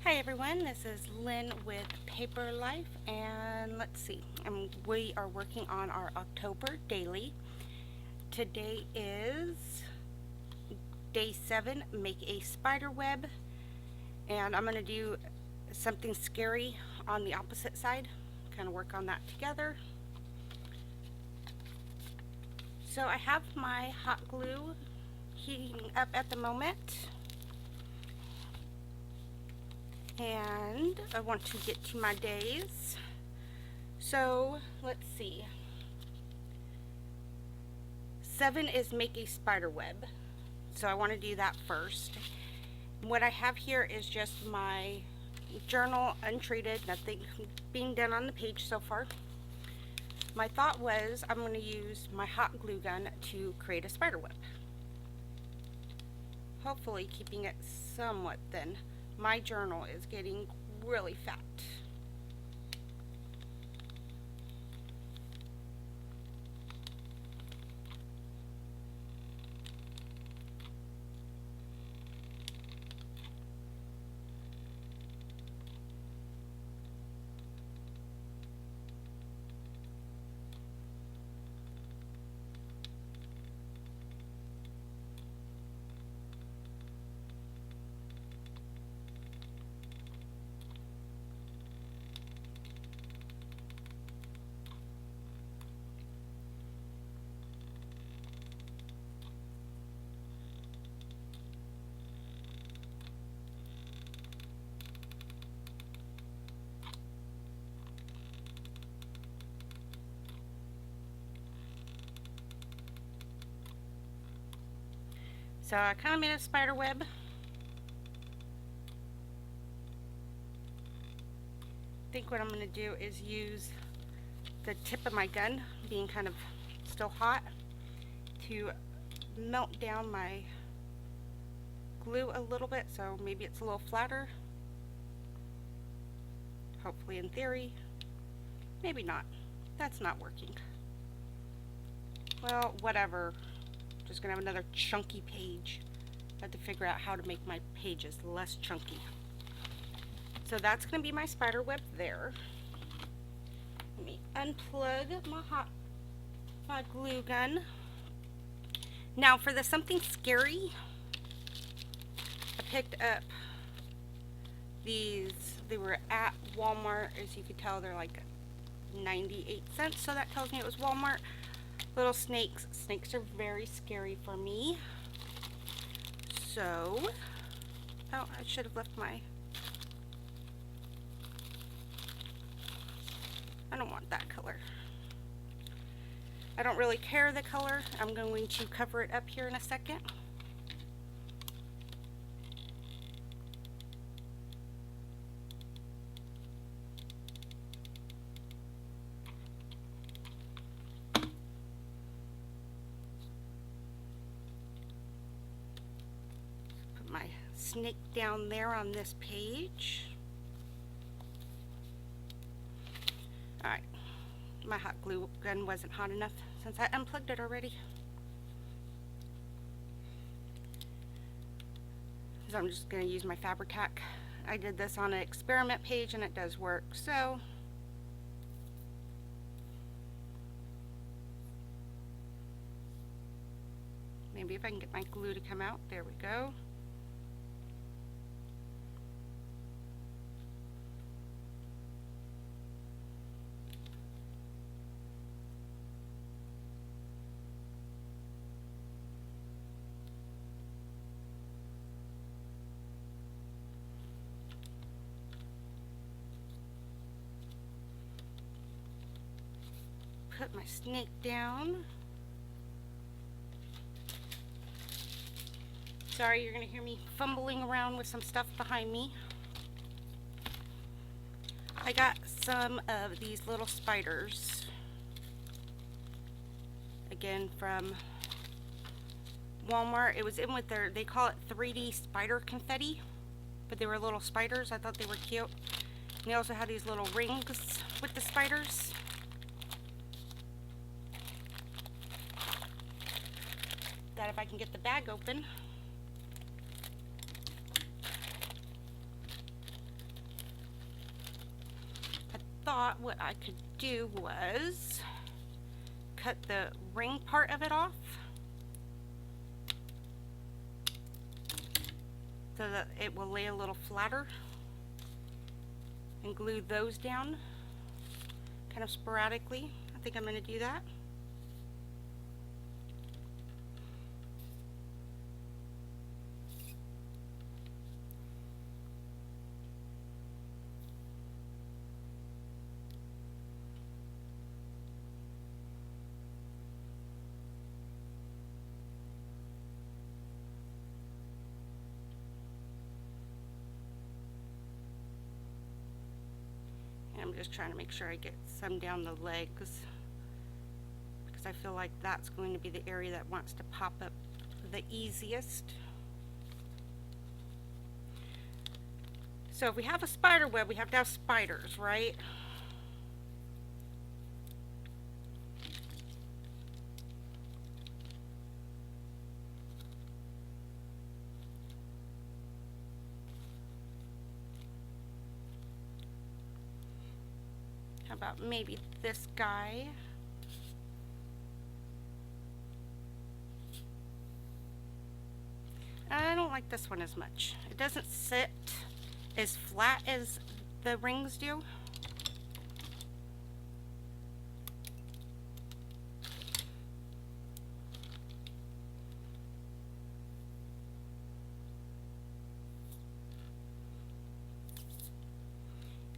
Hi everyone, this is Lynn with Paper Life, and let's see, we are working on our October daily. Today is day 7, make a spider web, and I'm going to do something scary on the opposite side, kind of work on that together. So I have my hot glue heating up at the moment. And I want to get to my days. So let's see. 7 is make a spider web. So I want to do that first. What I have here is just my journal untreated, nothing being done on the page so far. My thought was I'm going to use my hot glue gun to create a spider web. Hopefully keeping it somewhat thin. My journal is getting really fat. So I kind of made a spider web. I think what I'm going to do is use the tip of my gun, being kind of still hot, to melt down my glue a little bit so maybe it's a little flatter. Hopefully, in theory. Maybe not. That's not working. Well, whatever. Just gonna have another chunky page. I have to figure out how to make my pages less chunky. So that's gonna be my spider web there. Let me unplug my glue gun. Now for the something scary, I picked up these. They were at Walmart. As you can tell, they're like 98 cents, so that tells me it was Walmart. Little snakes. Snakes are very scary for me. So, oh, I should have left my, I don't want that color. I don't really care the color. I'm going to cover it up here in a second. My snake down there on this page. Alright, my hot glue gun wasn't hot enough since I unplugged it already. So I'm just going to use my Fabri-Tac. I did this on an experiment page and it does work, so maybe if I can get my glue to come out. There we go. Put my snake down. Sorry, you're going to hear me fumbling around with some stuff behind me. I got some of these little spiders, again from Walmart. It was in with their, they call it 3D spider confetti, but they were little spiders. I thought they were cute. And they also had these little rings with the spiders. That if I can get the bag open. thought what I could do was cut the ring part of it off so that it will lay a little flatter, and glue those down kind of sporadically. I think I'm going to do that. I'm just trying to make sure I get some down the legs, because I feel like that's going to be the area that wants to pop up the easiest. So if we have a spider web, we have to have spiders, right? How about maybe this guy? I don't like this one as much. It doesn't sit as flat as the rings do.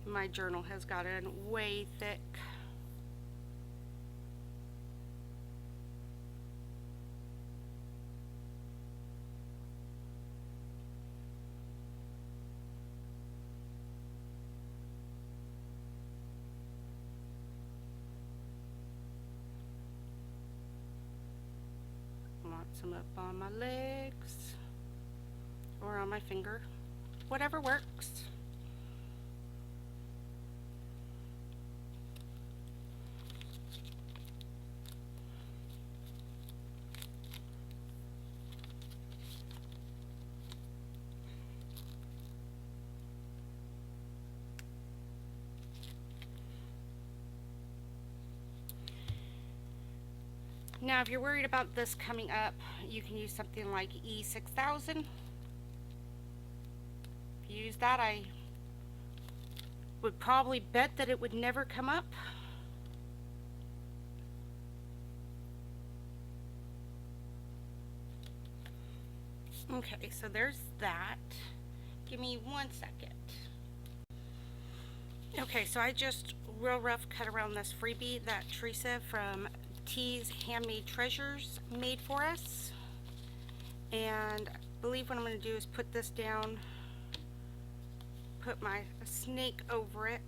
My journal has gotten way thick. I want some up on my legs or on my finger, whatever works. Now, if you're worried about this coming up, you can use something like E6000. If you use that, I would probably bet that it would never come up. Okay, so there's that. Give me 1 second. Okay, so I just real rough cut around this freebie that Teresa from T's Handmade Treasures made for us, and I believe what I'm going to do is put this down, put my snake over it.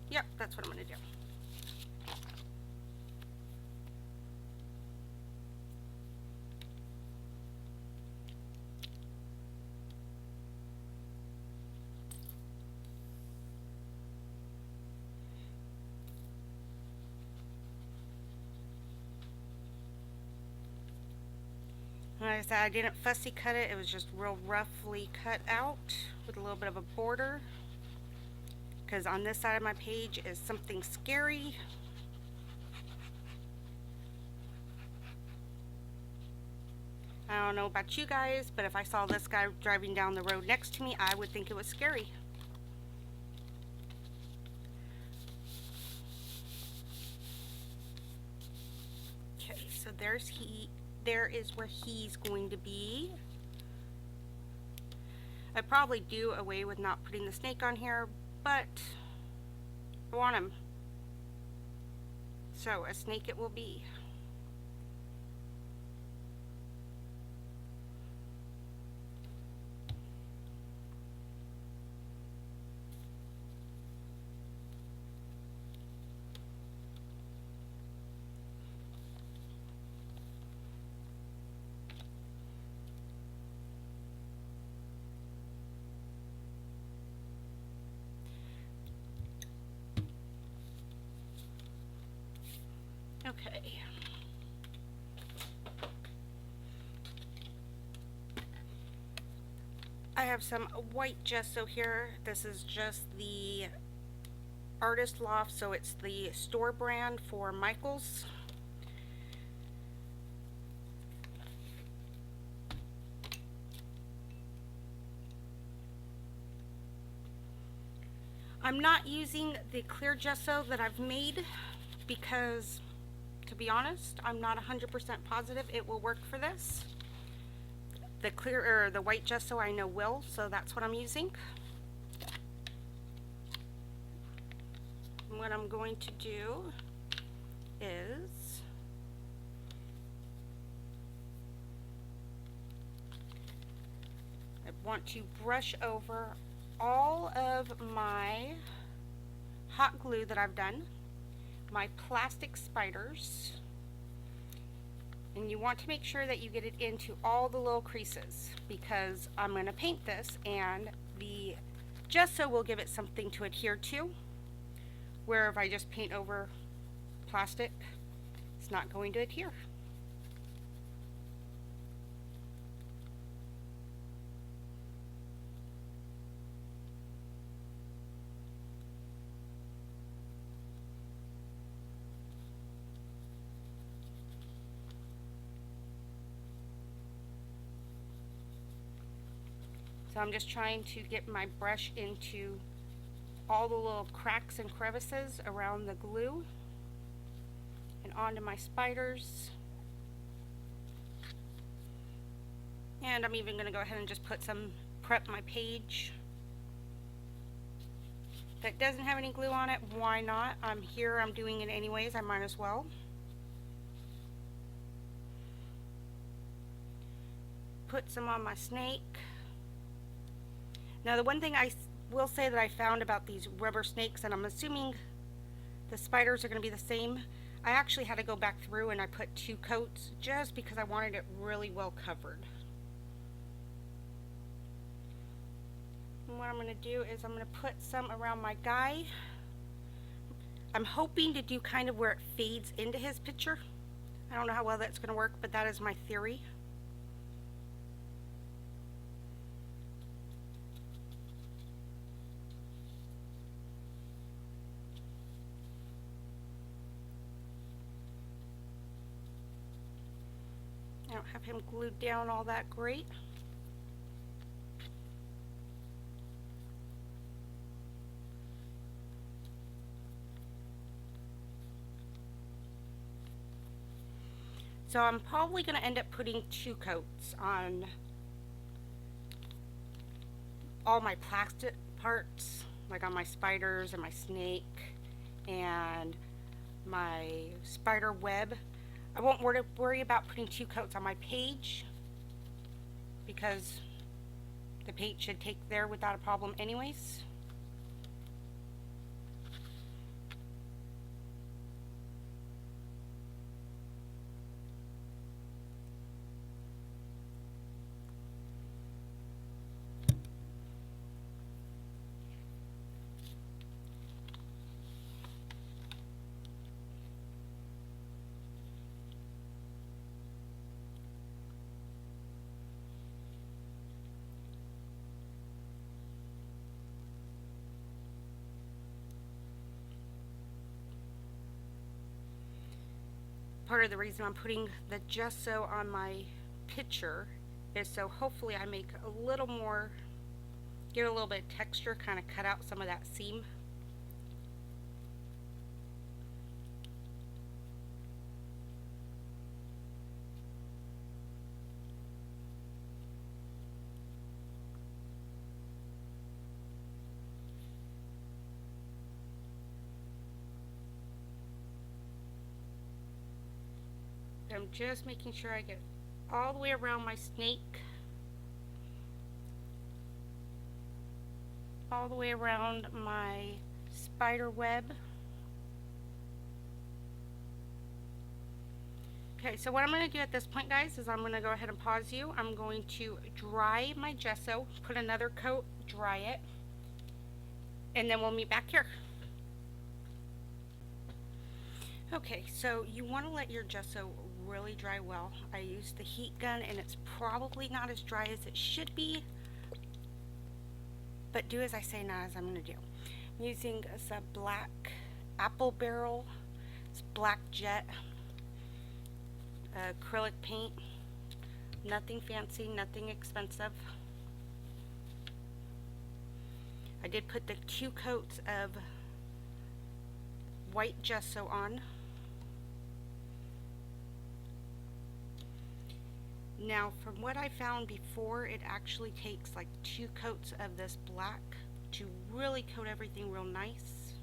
Yep, that's what I'm going to do. Like I said, I didn't fussy cut it. It was just real roughly cut out with a little bit of a border, because on this side of my page is something scary. I don't know about you guys, but if I saw this guy driving down the road next to me, I would think it was scary. Okay, so there is where he's going to be. I'd probably do away with not putting the snake on here, but I want him. So a snake it will be. Okay. I have some white gesso here. This is just the Artist Loft, so it's the store brand for Michaels. I'm not using the clear gesso that I've made because, to be honest, I'm not 100% positive it will work for this. The clear or the white gesso I know will, so that's what I'm using. And what I'm going to do is I want to brush over all of my hot glue that I've done, my plastic spiders, and you want to make sure that you get it into all the little creases because I'm going to paint this and the gesso will give it something to adhere to, where if I just paint over plastic, it's not going to adhere. So I'm just trying to get my brush into all the little cracks and crevices around the glue and onto my spiders. And I'm even going to go ahead and just prep my page. If it doesn't have any glue on it, why not? I'm here, I'm doing it anyways, I might as well. Put some on my snake. Now the one thing I will say that I found about these rubber snakes, and I'm assuming the spiders are going to be the same, I actually had to go back through and I put 2 coats just because I wanted it really well covered. And what I'm going to do is I'm going to put some around my guy. I'm hoping to do kind of where it fades into his picture. I don't know how well that's going to work, but that is my theory. I don't have him glued down all that great. So I'm probably going to end up putting 2 coats on all my plastic parts, like on my spiders and my snake and my spider web. I won't worry about putting 2 coats on my page because the paint should take there without a problem anyways. Part of the reason I'm putting the gesso on my picture is so hopefully I make a little more, get a little bit of texture, kind of cut out some of that seam. I'm just making sure I get all the way around my snake, all the way around my spider web. Okay, so what I'm going to do at this point, guys, is I'm going to go ahead and pause you. I'm going to dry my gesso, put another coat, dry it, and then we'll meet back here. Okay, so you want to let your gesso really dry well. I used the heat gun and it's probably not as dry as it should be, but do as I say, not as I'm going to do. I'm using some black apple barrel. It's black jet acrylic paint. Nothing fancy, nothing expensive. I did put the 2 coats of white gesso on. Now, from what I found before, it actually takes like 2 coats of this black to really coat everything real nice.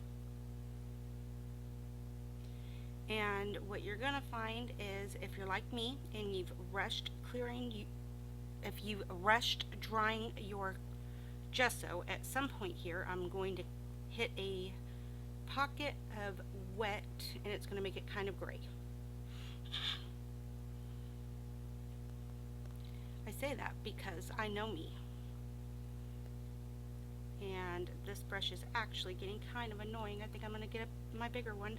And what you're gonna find is, if you're like me and you've rushed if you've rushed drying your gesso, at some point here I'm going to hit a pocket of wet and it's going to make it kind of gray. I say that because I know me, and this brush is actually getting kind of annoying. I think I'm going to get my bigger one.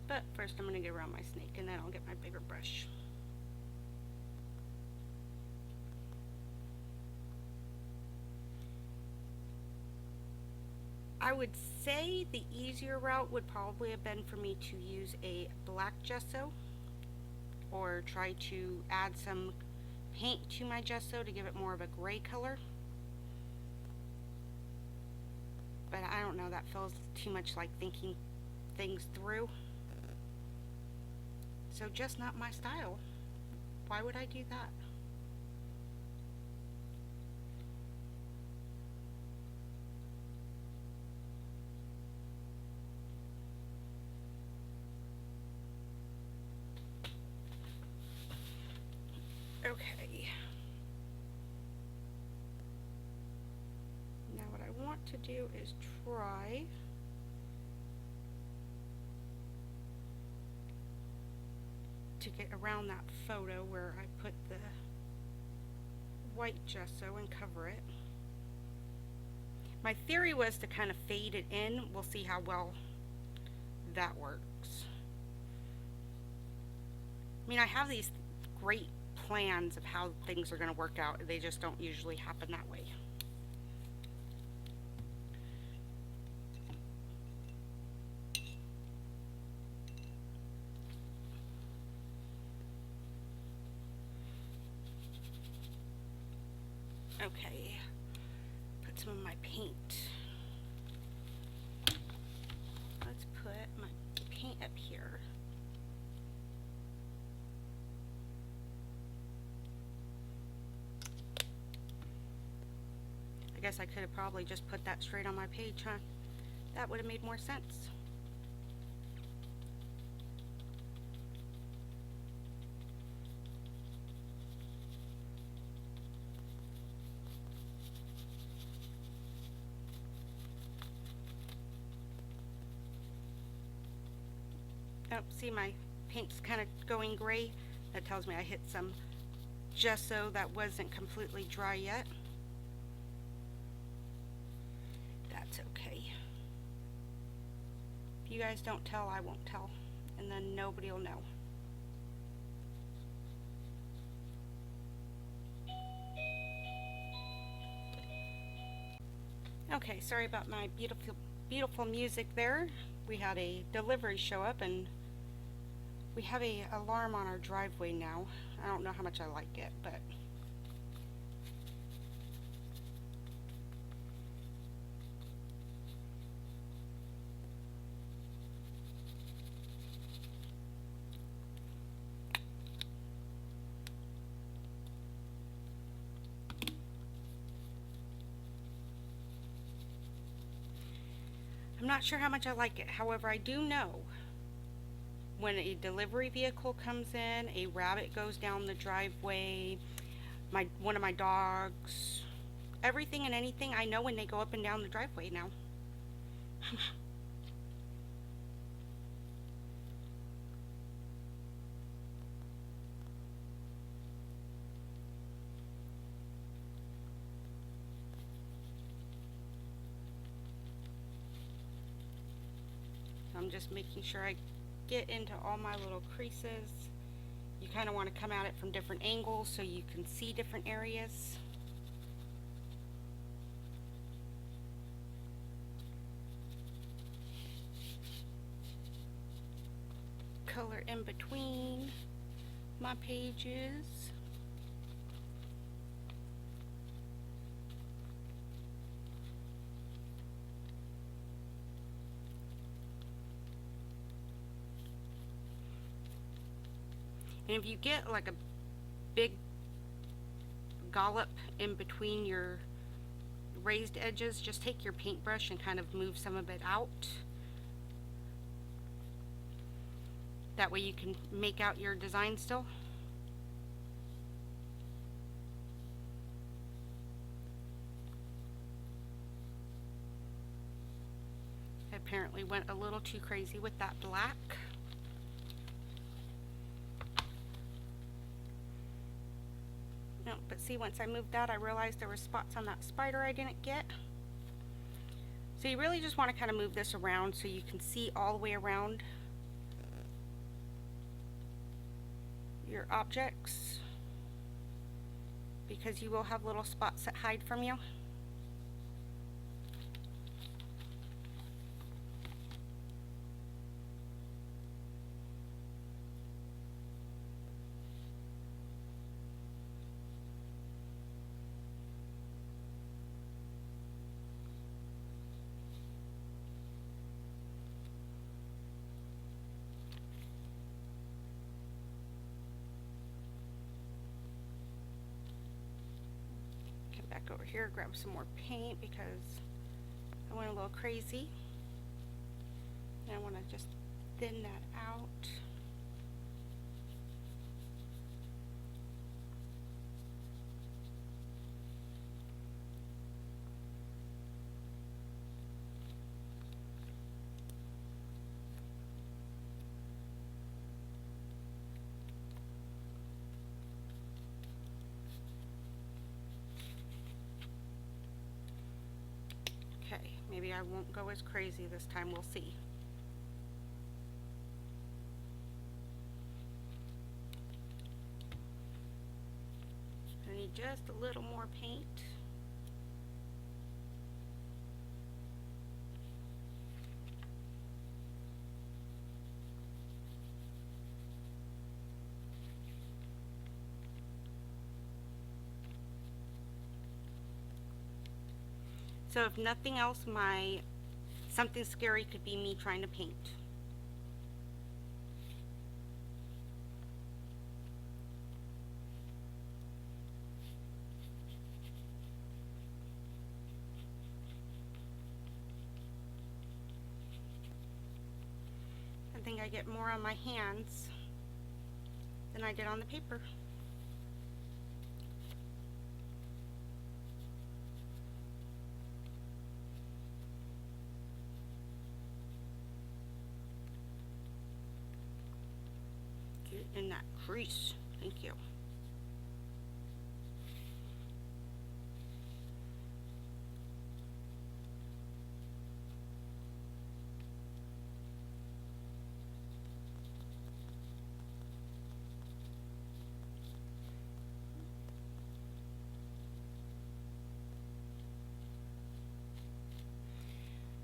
But first I'm going to get around my snake and then I'll get my bigger brush. I would say the easier route would probably have been for me to use a black gesso or try to add some paint to my gesso to give it more of a gray color. But I don't know, that feels too much like thinking things through. So just not my style. Why would I do that? Okay. Now what I want to do is try to get around that photo where I put the white gesso and cover it. My theory was to kind of fade it in. We'll see how well that works. I mean, I have these great plans of how things are going to work out. They just don't usually happen that way. Okay, put some of my paint. Let's put my paint up here. I guess I could have probably just put that straight on my page, huh? That would have made more sense. Oh, see, my paint's kind of going gray. That tells me I hit some gesso that wasn't completely dry yet. That's okay. If you guys don't tell, I won't tell, and then nobody will know. Okay, sorry about my beautiful music there. We had a delivery show up and we have a alarm on our driveway now. I don't know how much I like it, but I'm not sure how much I like it. However, I do know when a delivery vehicle comes in, a rabbit goes down the driveway, one of my dogs, everything and anything, I know when they go up and down the driveway now. I'm just making sure I get into all my little creases. You kind of want to come at it from different angles so you can see different areas. Color in between my pages. And if you get like a big dollop in between your raised edges, just take your paintbrush and kind of move some of it out. That way you can make out your design still. I apparently went a little too crazy with that black. No, but see, once I moved that, I realized there were spots on that spider I didn't get. So you really just want to kind of move this around so you can see all the way around your objects, because you will have little spots that hide from you. Back over here, grab some more paint because I went a little crazy. And I want to just thin that out. Okay, maybe I won't go as crazy this time, we'll see. I need just a little more paint. So if nothing else, my something scary could be me trying to paint. I think I get more on my hands than I did on the paper. In that crease. Thank you.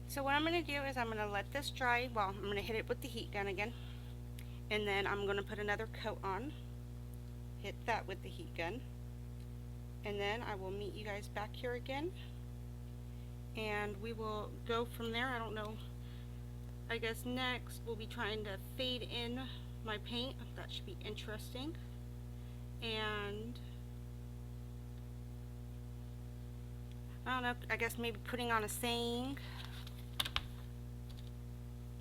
So what I'm going to do is I'm going to let this dry. Well, I'm going to hit it with the heat gun again. And then I'm going to put another coat on, hit that with the heat gun, and then I will meet you guys back here again, and we will go from there. I don't know, I guess next we'll be trying to fade in my paint. That should be interesting. And I don't know, I guess maybe putting on a saying,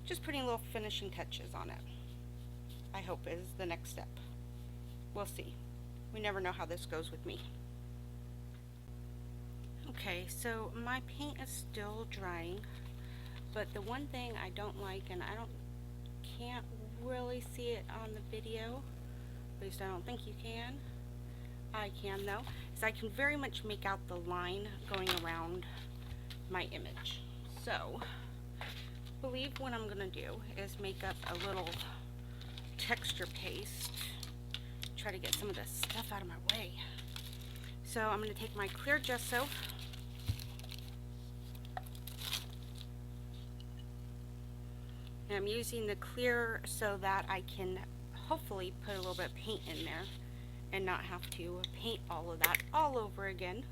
just putting little finishing touches on it, I hope is the next step. We'll see. We never know how this goes with me. Okay, so my paint is still drying, but the one thing I don't like, and can't really see it on the video, at least I don't think you can. I can though, is I can very much make out the line going around my image. So believe what I'm gonna do is make up a little texture paste. Try to get some of this stuff out of my way. So I'm gonna take my clear gesso. And I'm using the clear so that I can hopefully put a little bit of paint in there and not have to paint all of that all over again.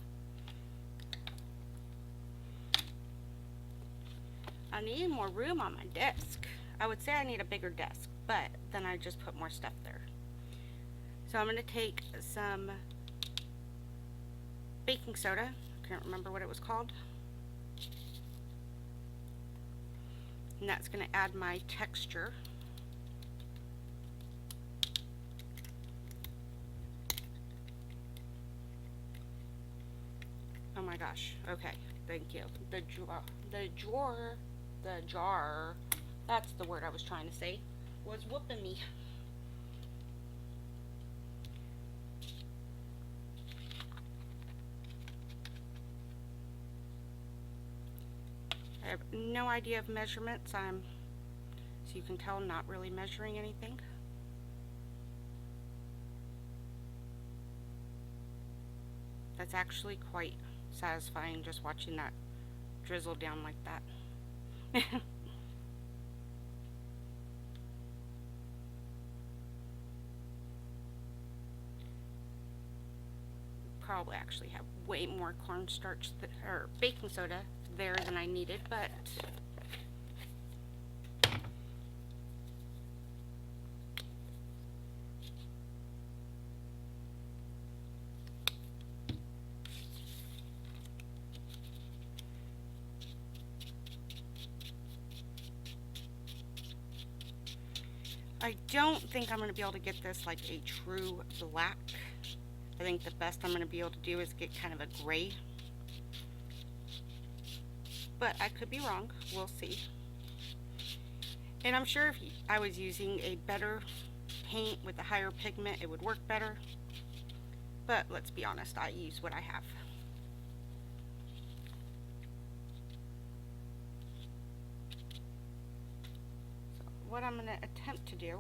I need more room on my desk. I would say I need a bigger desk, but then I just put more stuff there. So I'm going to take some baking soda. I can't remember what it was called. And that's going to add my texture. Oh my gosh. Okay. Thank you. The jar, that's the word I was trying to say, was whooping me. I have no idea of measurements. So you can tell, not really measuring anything. That's actually quite satisfying, just watching that drizzle down like that. Probably actually have way more cornstarch or baking soda there than I needed, but I don't think I'm going to be able to get this like a true black. I think the best I'm going to be able to do is get kind of a gray. But I could be wrong. We'll see. And I'm sure if I was using a better paint with a higher pigment, it would work better. But let's be honest, I use what I have. So what I'm going to attempt to do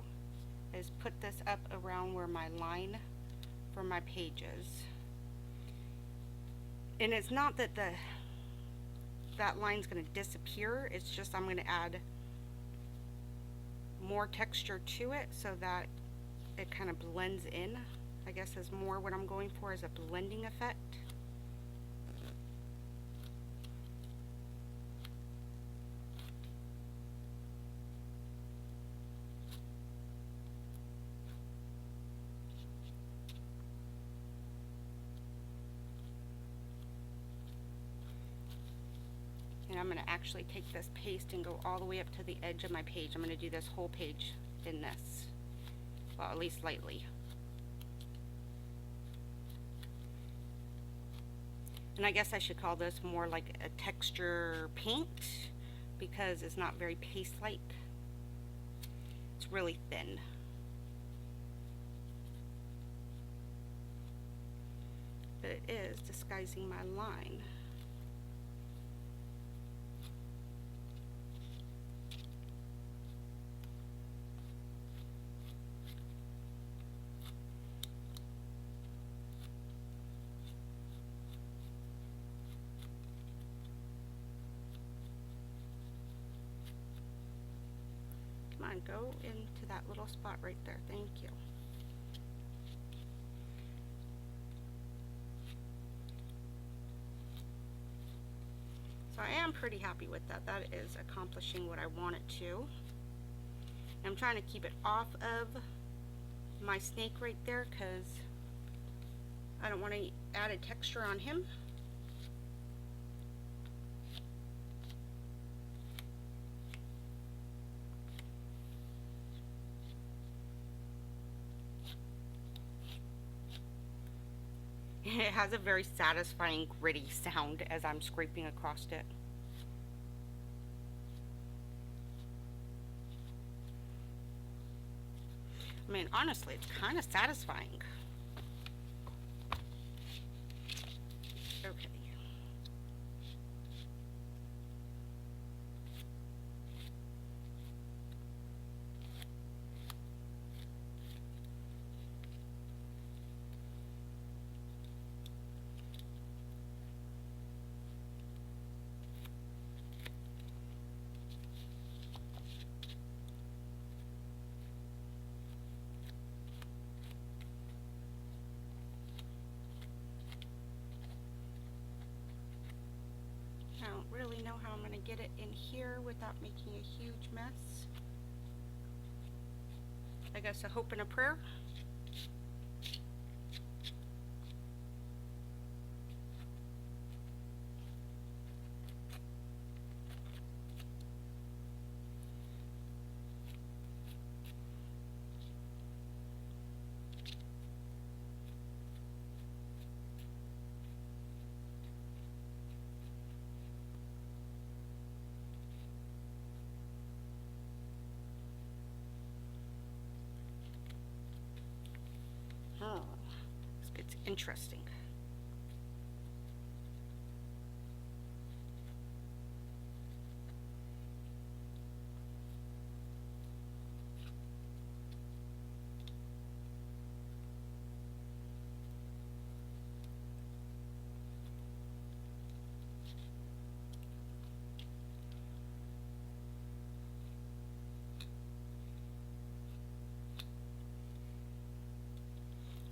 is put this up around where my line for my pages. And it's not that that line's going to disappear, it's just I'm going to add more texture to it so that it kind of blends in. I guess is more what I'm going for, is a blending effect. And I'm going to actually take this paste and go all the way up to the edge of my page. I'm going to do this whole page in this. Well, at least lightly. And I guess I should call this more like a texture paint because it's not very paste-like. It's really thin. But it is disguising my line. Come on, go into that little spot right there. Thank you. So I am pretty happy with that. That is accomplishing what I want it to. I'm trying to keep it off of my snake right there because I don't want to add a texture on him. It has a very satisfying gritty sound as I'm scraping across it. I mean, honestly, it's kind of satisfying. Okay. know how I'm going to get it in here without making a huge mess. I guess a hope and a prayer. Oh, this gets interesting.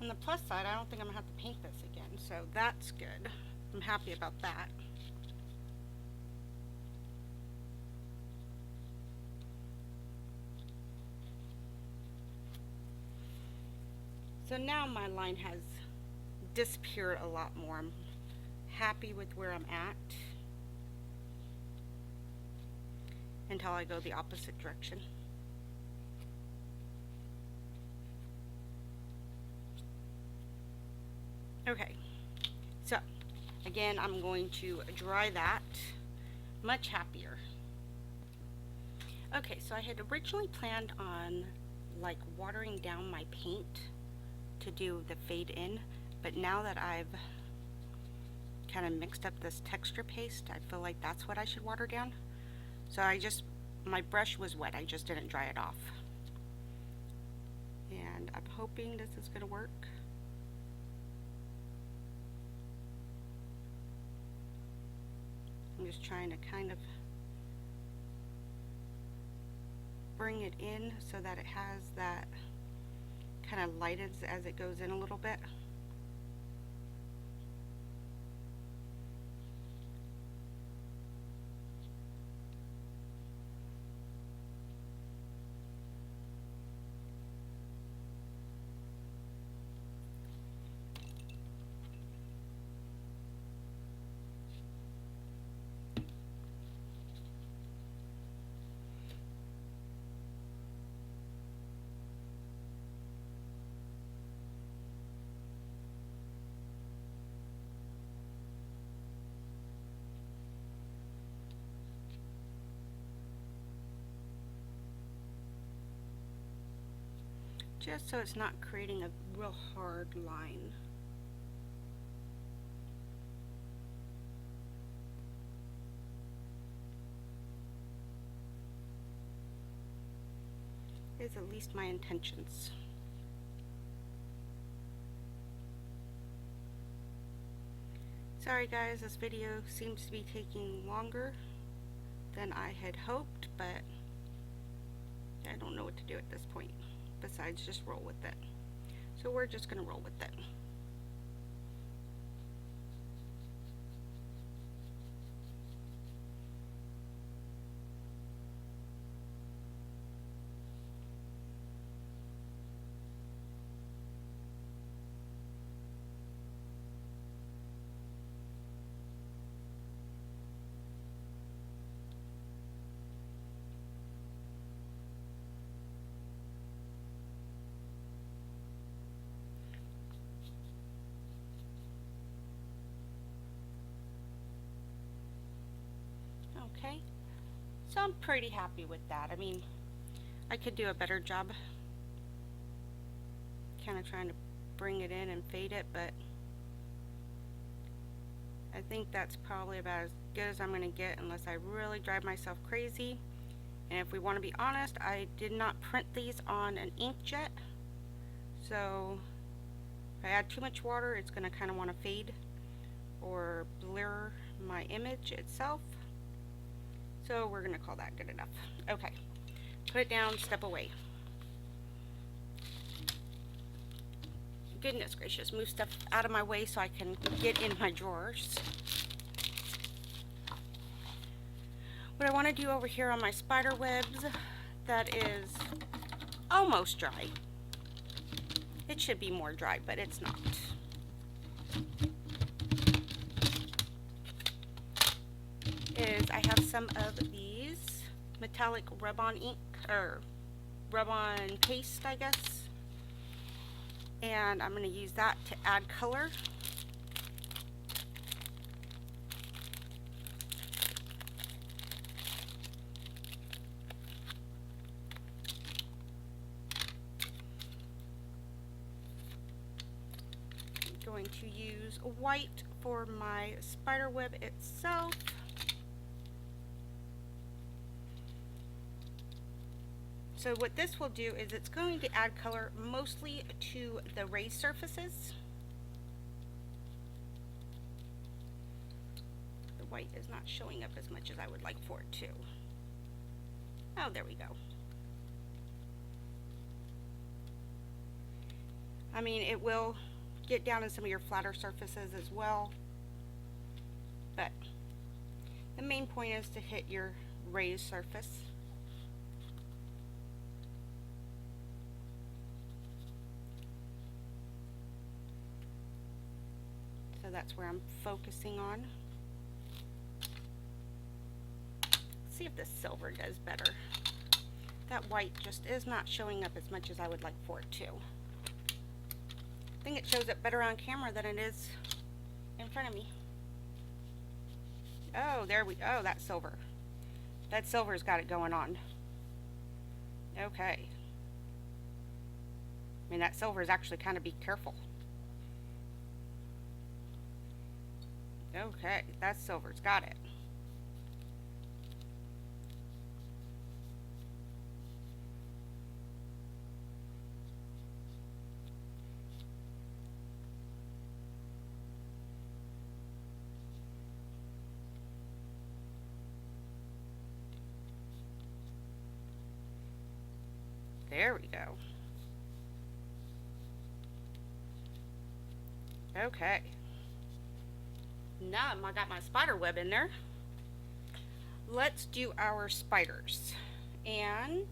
On the plus side, I don't think I'm going to have to paint this again, so that's good. I'm happy about that. So now my line has disappeared a lot more. I'm happy with where I'm at until I go the opposite direction. Okay, so again, I'm going to dry that. Much happier. Okay, so I had originally planned on like watering down my paint to do the fade in, but now that I've kind of mixed up this texture paste, I feel like that's what I should water down. So my brush was wet, I just didn't dry it off. And I'm hoping this is going to work. I'm just trying to kind of bring it in so that it has that kind of light as it goes in a little bit. Just so it's not creating a real hard line. Is at least my intentions. Sorry guys, this video seems to be taking longer than I had hoped, but I don't know what to do at this point besides just roll with it. So we're just going to roll with it. Okay, so I'm pretty happy with that. I mean, I could do a better job kind of trying to bring it in and fade it, but I think that's probably about as good as I'm going to get unless I really drive myself crazy. And if we want to be honest, I did not print these on an inkjet, so if I add too much water, it's going to kind of want to fade or blur my image itself. So we're going to call that good enough. Okay, put it down, step away. Goodness gracious, move stuff out of my way so I can get in my drawers. what I want to do over here on my spider webs that is almost dry. It should be more dry, but it's not. Is I have some of these metallic rub-on ink, or rub-on paste, I guess. And I'm going to use that to add color. I'm going to use white for my spider web itself. So what this will do is it's going to add color mostly to the raised surfaces. The white is not showing up as much as I would like for it to. Oh, there we go. I mean, it will get down in some of your flatter surfaces as well, but the main point is to hit your raised surface. So that's where I'm focusing on. Let's see if this silver does better. That white just is not showing up as much as I would like for it to. I think it shows up better on camera than it is in front of me. Oh, oh, that silver. That silver's got it going on. Okay. I mean, that silver is actually kind of be careful. Okay, that silver's got it. There we go. Okay. Now I got my spider web in there. Let's do our spiders. And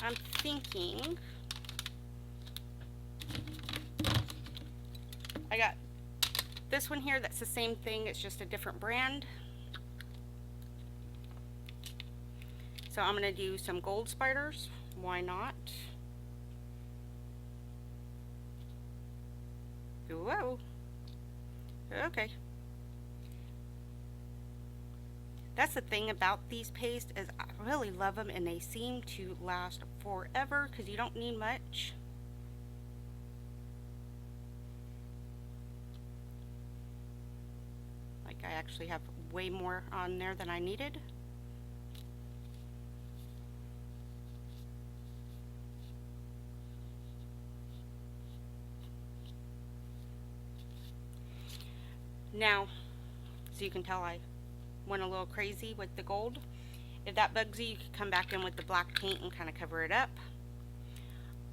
I'm thinking I got this one here that's the same thing, it's just a different brand. So I'm going to do some gold spiders. Why not? Whoa. Okay. That's the thing about these pastes, is I really love them and they seem to last forever because you don't need much. Like, I actually have way more on there than I needed. Now, so you can tell I went a little crazy with the gold. If that bugs you, you can come back in with the black paint and kind of cover it up.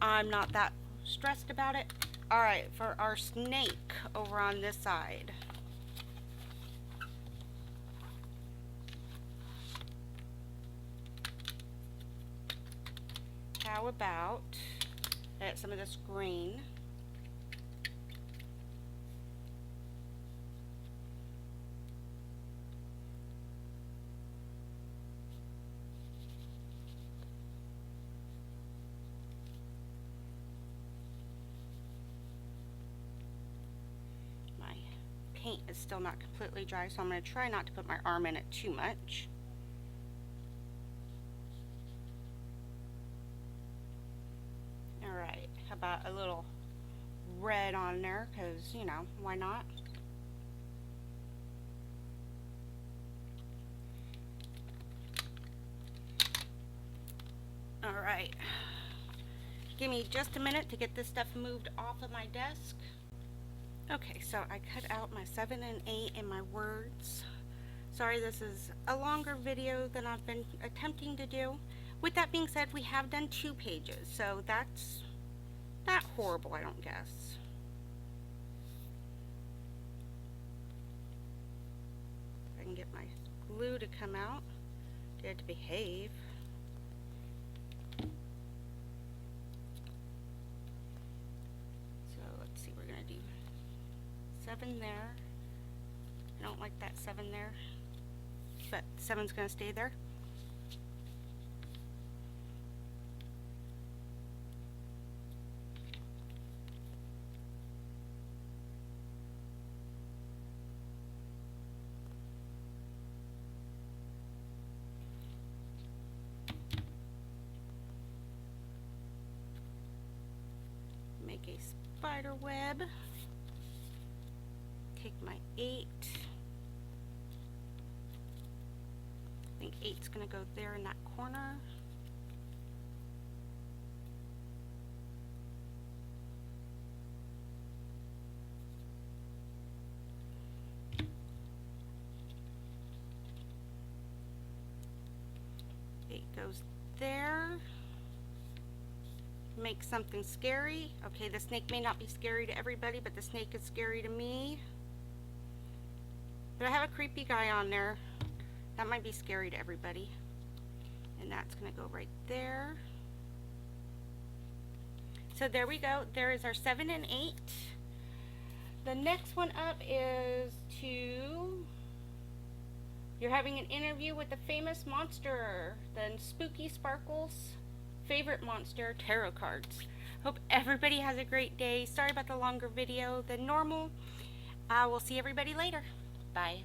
I'm not that stressed about it. Alright, for our snake over on this side. How about some of this green? Paint is still not completely dry, so I'm going to try not to put my arm in it too much. Alright, how about a little red on there, because, you know, why not? Alright, give me just a minute to get this stuff moved off of my desk. Okay, so I cut out my 7 and 8 in my words. Sorry, this is a longer video than I've been attempting to do. With that being said, we have done 2 pages, so that's not horrible, I don't guess. If I can get my glue to come out. Get it to behave. So let's see, we're gonna do 7 there. I don't like that 7 there, but 7's gonna stay there. Make a spider web. Take my 8. I think 8's gonna go there in that corner. Goes there. Make something scary. Okay, the snake may not be scary to everybody, but the snake is scary to me. But I have a creepy guy on there. That might be scary to everybody. And that's gonna go right there. So there we go. There is our 7 and 8. The next one up is you're having an interview with the famous monster, the Spooky Sparkles favorite monster tarot cards. Hope everybody has a great day. Sorry about the longer video than normal. I will see everybody later. Bye.